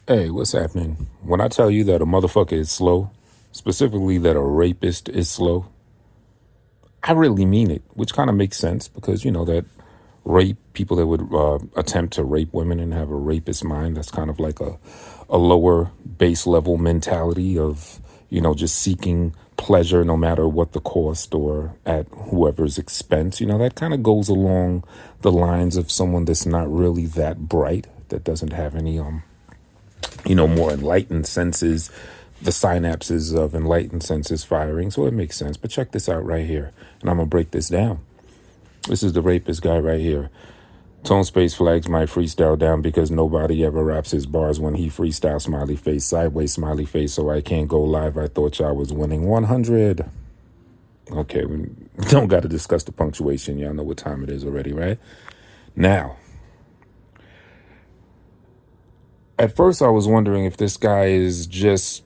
Hey, what's happening? When I tell you that a motherfucker is slow, specifically that a rapist is slow, I really mean it, which kind of makes sense because, that rape, people that would attempt to rape women and have a rapist mind, that's kind of like a lower base level mentality of, just seeking pleasure no matter what the cost or at whoever's expense. That kind of goes along the lines of someone that's not really that bright, that doesn't have any more enlightened senses, the synapses of enlightened senses firing. So it makes sense. But check this out right here. And I'm going to break this down. This is the rapist guy right here. Tone Space flags my freestyle down because nobody ever raps his bars when he freestyle, smiley face, sideways smiley face, so I can't go live. I thought y'all was winning 100. Okay, we don't got to discuss the punctuation. Y'all know what time it is already, right? Now, at first I was wondering if this guy is just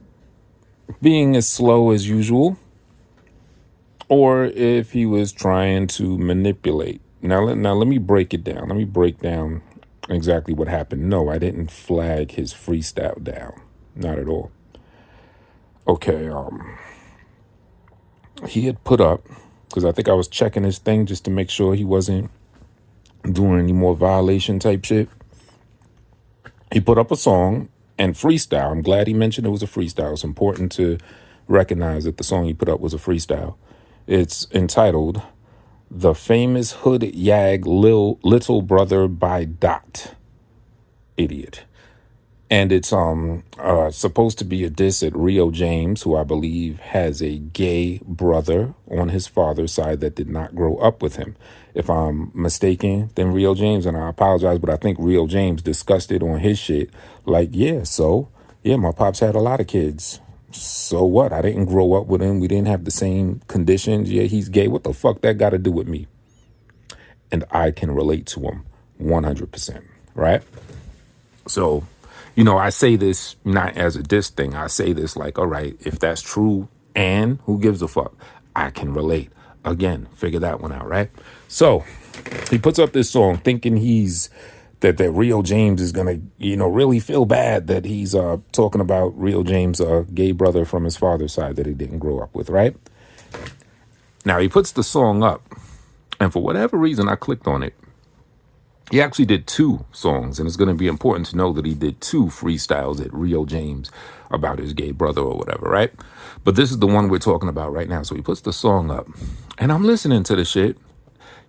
being as slow as usual, or if he was trying to manipulate. Now let me break it down. Let me break down exactly what happened. No, I didn't flag his freestyle down. Not at all. Okay, he had put up, because I think I was checking his thing just to make sure he wasn't doing any more violation type shit. He put up a song and freestyle. I'm glad he mentioned it was a freestyle. It's important to recognize that the song he put up was a freestyle. It's entitled "The Famous Hood Yag Little Brother" by Dot. Idiot. And it's supposed to be a diss at Rio James, who I believe has a gay brother on his father's side that did not grow up with him. If I'm mistaken, then Rio James, and I apologize, but I think Rio James discussed it on his shit. Like, my pops had a lot of kids. So what? I didn't grow up with him. We didn't have the same conditions. Yeah, he's gay. What the fuck that got to do with me? And I can relate to him 100%, right? So, I say this not as a diss thing. I say this like, all right, if that's true, and who gives a fuck? I can relate. Again, figure that one out, right? So he puts up this song thinking that Rio James is gonna, really feel bad that he's talking about Rio James, a gay brother from his father's side that he didn't grow up with, right? Now he puts the song up, and for whatever reason, I clicked on it. He actually did two songs, and it's going to be important to know that he did two freestyles at Rio James about his gay brother or whatever, right? But this is the one we're talking about right now. So he puts the song up, and I'm listening to the shit,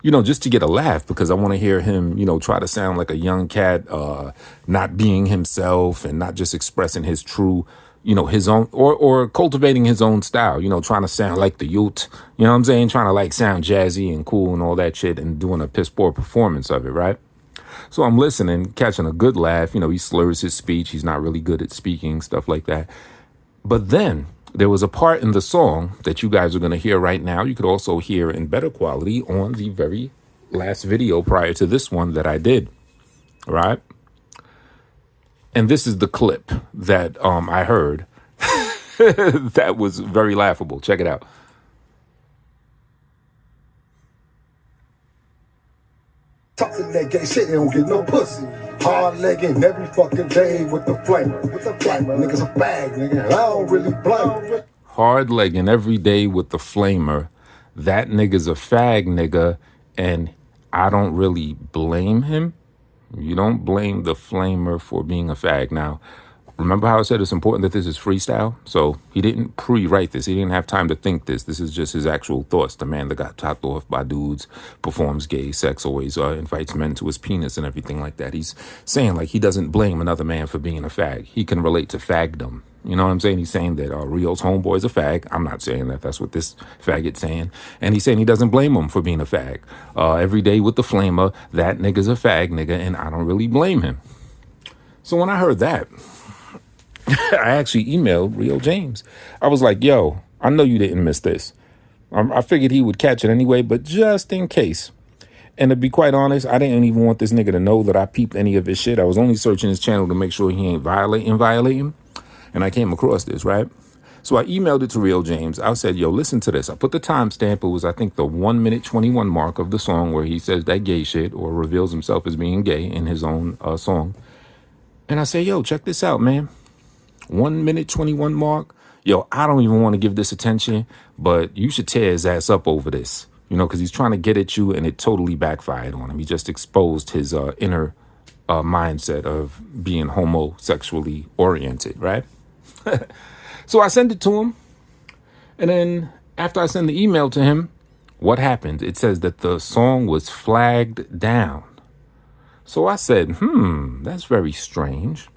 just to get a laugh, because I want to hear him, try to sound like a young cat, not being himself and not just expressing his true, his own, or cultivating his own style, trying to sound like the youth, you know what I'm saying? Trying to like sound jazzy and cool and all that shit and doing a piss poor performance of it, right? So I'm listening, catching a good laugh. He slurs his speech. He's not really good at speaking, stuff like that. But then there was a part in the song that you guys are going to hear right now. You could also hear in better quality on the very last video prior to this one that I did, right? And this is the clip that I heard that was very laughable. Check it out. Talking that gay shit, they don't get no pussy. Hard legging every fucking day with the flamer. Niggas a bag, nigga. I don't really blame. Hard legging every day with the flamer. That nigga's a fag, nigga, and I don't really blame him. You don't blame the flamer for being a fag. Now, remember how I said it's important that this is freestyle? So he didn't pre-write this. He didn't have time to think this. This is just his actual thoughts. The man that got topped off by dudes, performs gay sex, always invites men to his penis and everything like that. He's saying like he doesn't blame another man for being a fag. He can relate to fagdom. You know what I'm saying? He's saying that Rio's homeboy's a fag. I'm not saying that. That's what this faggot's saying. And he's saying he doesn't blame him for being a fag. Every day with the flamer, that nigga's a fag, nigga, and I don't really blame him. So when I heard that, I actually emailed Rio James. I was like, yo, I know you didn't miss this. I figured he would catch it anyway, but just in case. And to be quite honest, I didn't even want this nigga to know that I peeped any of his shit. I was only searching his channel to make sure he ain't violating. And I came across this, right? So I emailed it to Rio James. I said, yo, listen to this. I put the timestamp. It was, I think, the 1 minute 21 mark of the song where he says that gay shit or reveals himself as being gay in his own song. And I say, yo, check this out, man. 1 minute 21 mark. Yo, I don't even want to give this attention, but you should tear his ass up over this, because he's trying to get at you and it totally backfired on him. He just exposed his inner mindset of being homosexually oriented, right? So I send it to him. And then after I send the email to him, what happened? It says that the song was flagged down. So I said, that's very strange.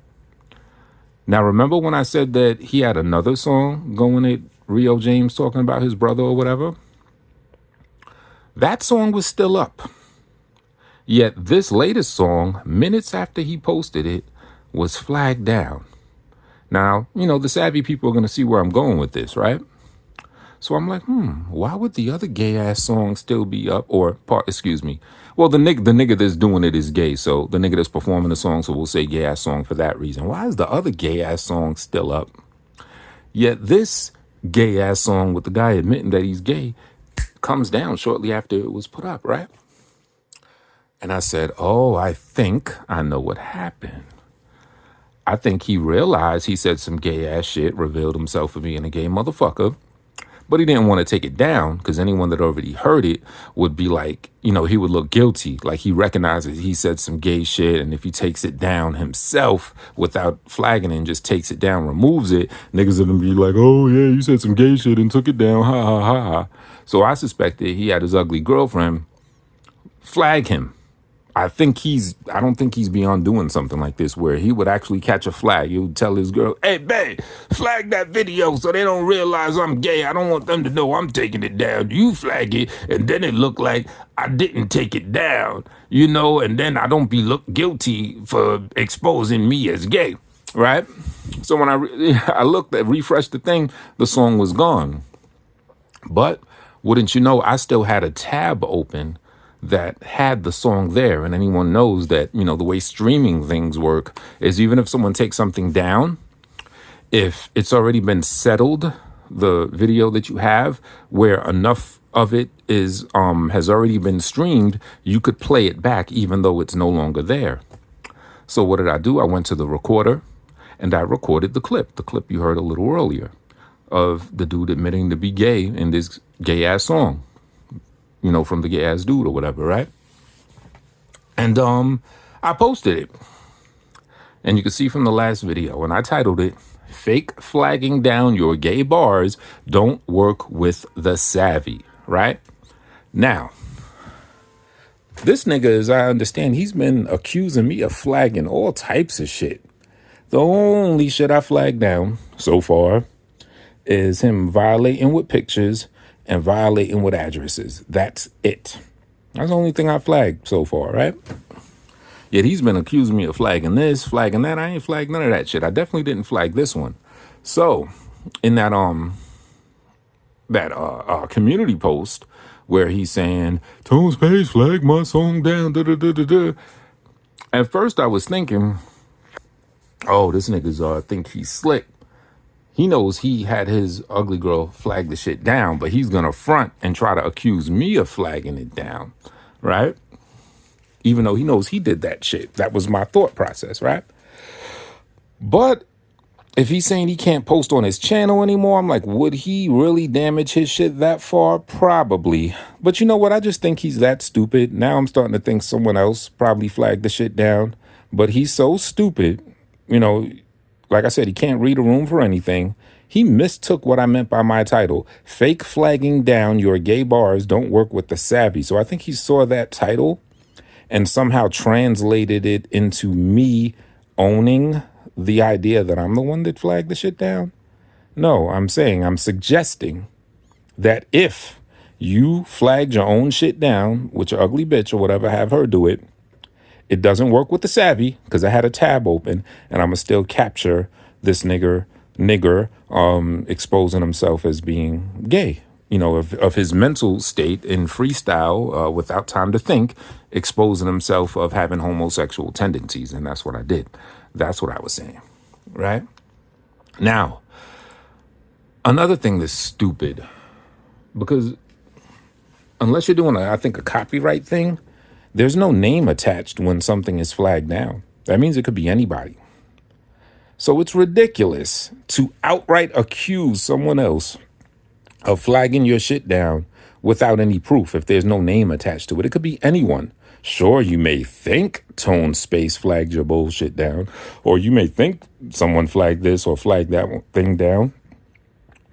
Now, remember when I said that he had another song going at Rio James talking about his brother or whatever? That song was still up. Yet this latest song, minutes after he posted it, was flagged down. Now, the savvy people are going to see where I'm going with this, right? So I'm like, why would the other gay ass song still be up? Well, the nigga that's doing it is gay. So the nigga that's performing the song, so we'll say gay ass song for that reason. Why is the other gay ass song still up? Yet this gay ass song with the guy admitting that he's gay comes down shortly after it was put up, right? And I said, oh, I think I know what happened. I think he realized he said some gay ass shit, revealed himself for being a gay motherfucker. But he didn't want to take it down because anyone that already heard it would be like, he would look guilty. Like he recognizes he said some gay shit. And if he takes it down himself without flagging it and just takes it down, removes it, niggas are going to be like, oh, yeah, you said some gay shit and took it down. Ha, ha, ha, ha. So I suspected he had his ugly girlfriend flag him. I don't think he's beyond doing something like this where he would actually catch a flag. He would tell his girl, hey, babe, flag that video so they don't realize I'm gay. I don't want them to know I'm taking it down. You flag it, and then it look like I didn't take it down, and then I don't be look guilty for exposing me as gay, right? So when I looked at, refreshed the thing, the song was gone. But wouldn't you know, I still had a tab open that had the song there. And anyone knows that, the way streaming things work is even if someone takes something down, if it's already been settled, the video that you have where enough of it is has already been streamed, you could play it back even though it's no longer there. So what did I do? I went to the recorder and I recorded the clip you heard a little earlier of the dude admitting to be gay in this gay ass song. From the gay ass dude or whatever, right? And I posted it. And you can see from the last video, and I titled it, Fake Flagging Down Your Gay Bars Don't Work with the Savvy, right? Now, this nigga, as I understand, he's been accusing me of flagging all types of shit. The only shit I flagged down so far is him violating with pictures and violating with addresses. That's it. That's the only thing I flagged so far, right? Yet he's been accusing me of flagging this, flagging that. I ain't flagged none of that shit. I definitely didn't flag this one. So in that community post where he's saying, Tone's page flagged my song down, da da da da da. At first I was thinking, oh, this nigga's think he's slick. He knows he had his ugly girl flag the shit down, but he's going to front and try to accuse me of flagging it down, right? Even though he knows he did that shit. That was my thought process, right? But if he's saying he can't post on his channel anymore, I'm like, would he really damage his shit that far? Probably. But you know what? I just think he's that stupid. Now I'm starting to think someone else probably flagged the shit down. But he's so stupid, like I said, he can't read a room for anything. He mistook what I meant by my title. Fake flagging down your gay bars don't work with the savvy. So I think he saw that title and somehow translated it into me owning the idea that I'm the one that flagged the shit down. No, I'm suggesting that if you flagged your own shit down with your ugly bitch or whatever, have her do it, it doesn't work with the savvy because I had a tab open and I'm going to still capture this nigger exposing himself as being gay, of his mental state in freestyle without time to think, exposing himself of having homosexual tendencies. And that's what I did. That's what I was saying. Right now, another thing that's stupid, because unless you're doing a copyright thing, there's no name attached when something is flagged down. That means it could be anybody. So it's ridiculous to outright accuse someone else of flagging your shit down without any proof if there's no name attached to it. It could be anyone. Sure, you may think Tone Space flagged your bullshit down, or you may think someone flagged this or flagged that thing down,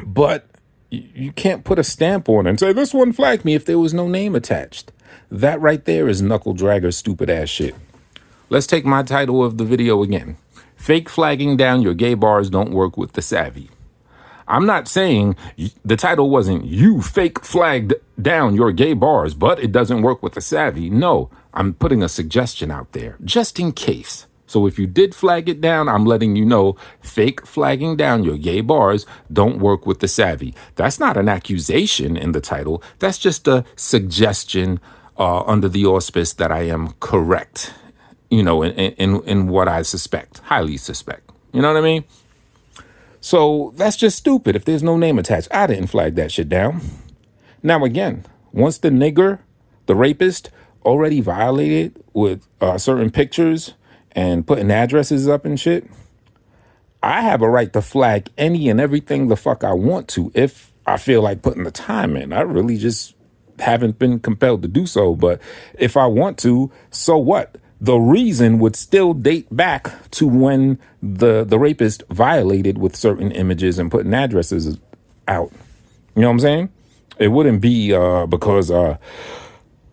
but you can't put a stamp on it and say, this one flagged me if there was no name attached. That right there is knuckle dragger stupid ass shit. Let's take my title of the video again. Fake flagging down your gay bars don't work with the savvy. I'm not saying the title wasn't you fake flagged down your gay bars, but it doesn't work with the savvy. No, I'm putting a suggestion out there just in case. So if you did flag it down, I'm letting you know fake flagging down your gay bars don't work with the savvy. That's not an accusation in the title. That's just a suggestion under the auspice that I am correct, in what I suspect, highly suspect. You know what I mean? So that's just stupid if there's no name attached. I didn't flag that shit down. Now, again, once the nigger, the rapist, already violated with certain pictures and putting addresses up and shit, I have a right to flag any and everything the fuck I want to if I feel like putting the time in. I really just haven't been compelled to do so. But if I want to, so what? The reason would still date back to when the rapist violated with certain images and putting addresses out. You know what I'm saying? It wouldn't be because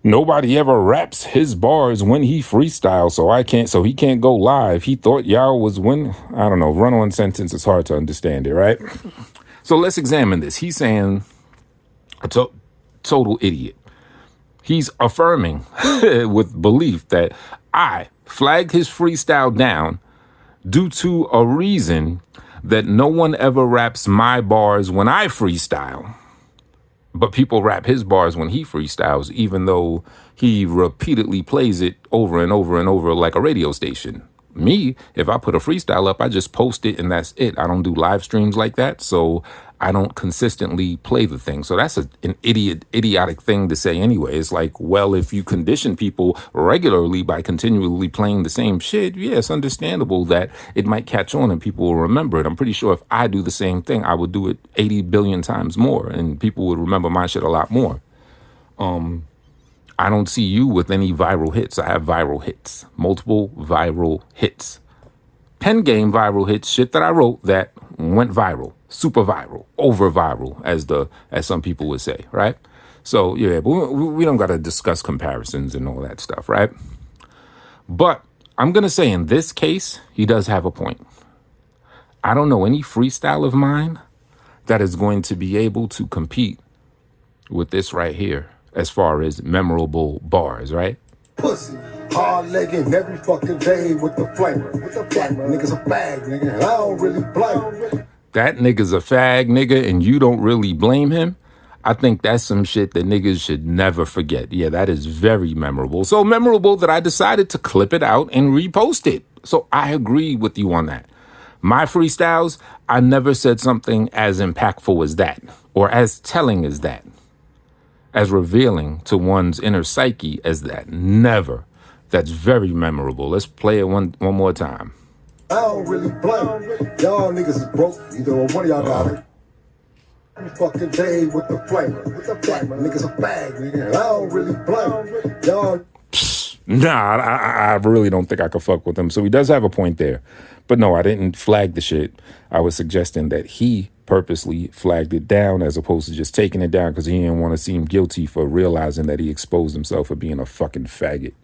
nobody ever raps his bars when he freestyles, so he can't go live. He thought y'all was when, I don't know, run-on sentence is hard to understand it, right? So let's examine this. He's saying a total idiot. He's affirming with belief that I flagged his freestyle down due to a reason that no one ever raps my bars when I freestyle. But people rap his bars when he freestyles, even though he repeatedly plays it over and over and over like a radio station. Me, if I put a freestyle up, I just post it and that's it. I don't do live streams like that, so I don't consistently play the thing. So that's an idiotic thing to say anyway. It's like, well, if you condition people regularly by continually playing the same shit, yeah, it's understandable that it might catch on and people will remember it. I'm pretty sure if I do the same thing, I would do it 80 billion times more and people would remember my shit a lot more. I don't see you with any viral hits. I have viral hits, multiple viral hits. Pen game viral hits, shit that I wrote that went viral, super viral, over viral, as some people would say, right? So yeah, but we don't got to discuss comparisons and all that stuff, right? But I'm going to say in this case, he does have a point. I don't know any freestyle of mine that is going to be able to compete with this right here as far as memorable bars, right? Pussy, hard legging every fucking day with the flamer. Niggas a bag, nigga. I don't really blame. That nigga's a fag, nigga, and you don't really blame him. I think that's some shit that niggas should never forget. Yeah, that is very memorable. So memorable that I decided to clip it out and repost it. So I agree with you on that. My freestyles, I never said something as impactful as that, or as telling as that, as revealing to one's inner psyche as that. Never. That's very memorable. Let's play it one more time. I don't really blame. Y'all niggas is broke. Either one of y'all got it. Every fucking day with the flamer. Niggas a bag, nigga. I don't really blame. Y'all. Nah, I really don't think I could fuck with him. So he does have a point there. But no, I didn't flag the shit. I was suggesting that he purposely flagged it down as opposed to just taking it down because he didn't want to seem guilty for realizing that he exposed himself for being a fucking faggot.